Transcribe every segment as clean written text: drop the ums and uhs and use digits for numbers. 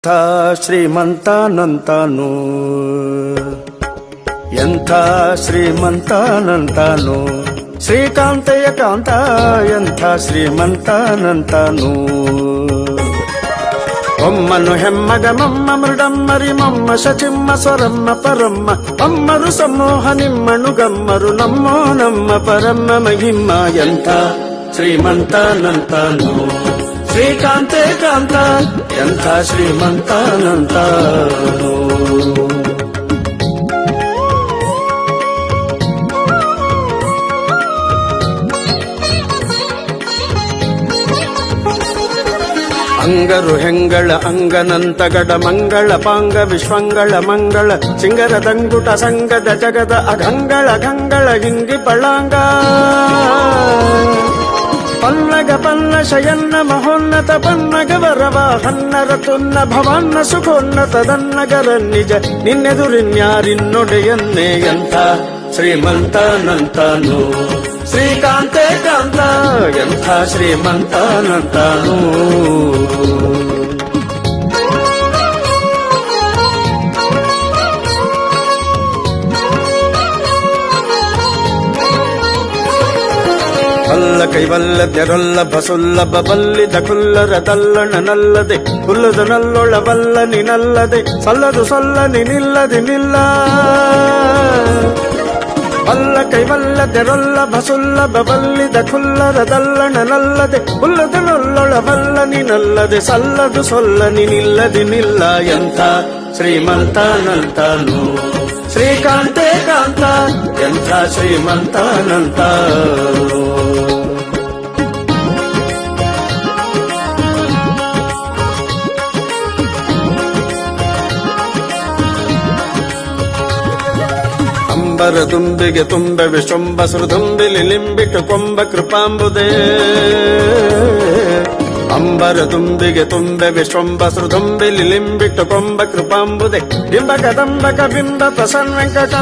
ಎಂಥ ಶ್ರೀಮಂತನಂತಾನು, ಎಂಥ ಶ್ರೀಮಂತನಂತಾನು, ಶ್ರೀಕಾಂತಯ್ಯ ಕಾಂತ ಎಂಥ ಶ್ರೀಮಂತನಂತಾನು. ಒಮ್ಮನು ಹೆಮ್ಮಗ ಮಮ್ಮ ಮೃಡಮ್ಮರಿ ಮಮ್ಮ ಶಚಿಮ್ಮ ಸ್ವರಮ್ಮ ಪರಮ್ಮ ಅಮ್ಮರು ಸಮೂಹ ನಿಮ್ಮನು ಗಮ್ಮರು ನಮ್ಮೋ ನಮ್ಮ ಪರಮ್ಮ ಮಹಿಮ್ಮ. ಎಂಥ ಶ್ರೀಮಂತನಂತಾನು, ಶ್ರೀಕಾಂತೆ ಕಾಂತ ಎಂಥ ಶ್ರೀಮಂತನಂತಾನು. ಅಂಗರು ಹೆಂಗಳ ಅಂಗನಂತಗಡ ಮಂಗಳ ಪಾಂಗ ವಿಶ್ವಂಗಳ ಮಂಗಳ ಸಿಂಗರ ದಂಗುಟ ಸಂಗದ ಜಗದ ಅಗಂಗಳ ಗಂಗಳ ಹಿಂಗಿ ಪಳಾಂಗ ಪನ್ನಗ ಪನ್ನ ಶಯನ್ನ ಮಹೋನ್ನತ ಪನ್ನಗ ವರವ ಹನ್ನರ ತುನ್ನ ಭವನ್ನ ಸುಖೋನ್ನತದನ್ನಗರ ನಿಜ ನಿನ್ನೆದುರಿನ್ಯಾರಿನ್ನೊಡೆಯನ್ನೇ. ಎಂಥ ಶ್ರೀಮಂತನಂತಾನು, ಶ್ರೀಕಾಂತೆ ಕಾಂತ ಎಂಥ ಶ್ರೀಮಂತನಂತಾನು. ಅಲ್ಲ ಕೈವಲ್ಲದ್ಯರೊಲ್ಲ ಬಸುಲ್ಲಭ ಬಲ್ಲಿದ ಕುಲ್ಲರದಲ್ಲಣ ನಲ್ಲದೆ ಕುಲ್ಲದ ನಲ್ಲೊಳವಲ್ಲ ನಿನಲ್ಲದೆ ಸಲ್ಲದು ಸಲ್ಲ ನಿನಿಲ್ಲದೆ ನಿಲ್ಲ. ಅಲ್ಲ ಕೈವಲ್ಲದ್ಯರೊಲ್ಲ ಬಸುಲ್ಲಭ ಬಲ್ಲಿದ ಕುಲ್ಲರದಲ್ಲಣ ನಲ್ಲದೆ ಕುಲ್ಲದ ನಲ್ಲೊಳವಲ್ಲ ನಿನಲ್ಲದೆ ಸಲ್ಲದು ಸೊಲ್ಲ ನಿನಿಲ್ಲದೆ ನಿಲ್ಲ. ಎಂಥ ಶ್ರೀಮಂತನಂತಾನು, ಶ್ರೀಕಾಂತೆ ಕಾಂತ ಎಂಥ ಶ್ರೀಮಂತನಂತಾನು. ಅಂಬರ ದುಂಬಿಗೆ ತುಂಬ ವಿಶ್ವಂಬ ಸುರದುಂಬಿಲಿ ಲಿಂಬಿಟ್ಟು ಕೊಂಬ ಕೃಪಾಂಬುದೇ. ಅಂಬರ ದುಂಬಿಗೆ ತುಂಬ ವಿಶ್ವಂಬ ಸುರದುಂಬಿಲಿ ಲಿಂಬಿಟ್ಟು ಕೊಂಬ ಕೃಪಾಂಬುದೆ ಬಿಂಬ ಕದಂಬಕ ಬಿಂಬ ಪ್ರಸನ್ನ ವೆಂಕಟ.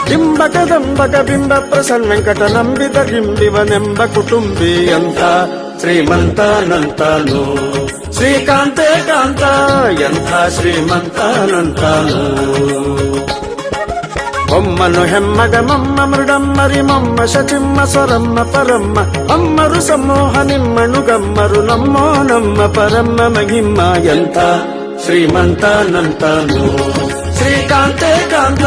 ಬಿಂಬ ಕದಂಬಕ ಬಿಂಬ ಪ್ರಸನ್ನ ವೆಂಕಟ ನಂಬಿದ ಗಿಂಬಿವನೆಂಬ ಕುಟುಂಬಿ. ಎಂಥ ಶ್ರೀಮಂತನಂತಾನು, ಶ್ರೀಕಾಂತೆ ಕಾಂತ ಎಂಥ ಶ್ರೀಮಂತನಂತಾನು. ಒಮ್ಮನು ಹೆಮ್ಮಗ ಮಮ್ಮ ಮೃಡಮ್ಮರಿ ಮಮ್ಮ ಶಚಿಮ್ಮ ಸ್ವರಮ್ಮ ಪರಮ್ಮ ಅಮ್ಮರು ಸಮೂಹ ನಿಮ್ಮನು ಗಮ್ಮರು ನಮ್ಮೋ ನಮ್ಮ ಪರಮ್ಮ ಮಹಿಮ್ಮ. ಎಂಥ ಶ್ರೀಮಂತನಂತಾನು, ಶ್ರೀಕಾಂತೆ ಕಾಂತ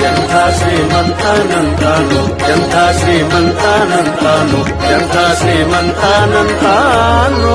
ಎಂಥ ಶ್ರೀಮಂತನಂತಾನು, ಎಂಥ ಶ್ರೀಮಂತನಂತಾನು, ಎಂಥ ಶ್ರೀಮಂತನಂತಾನು.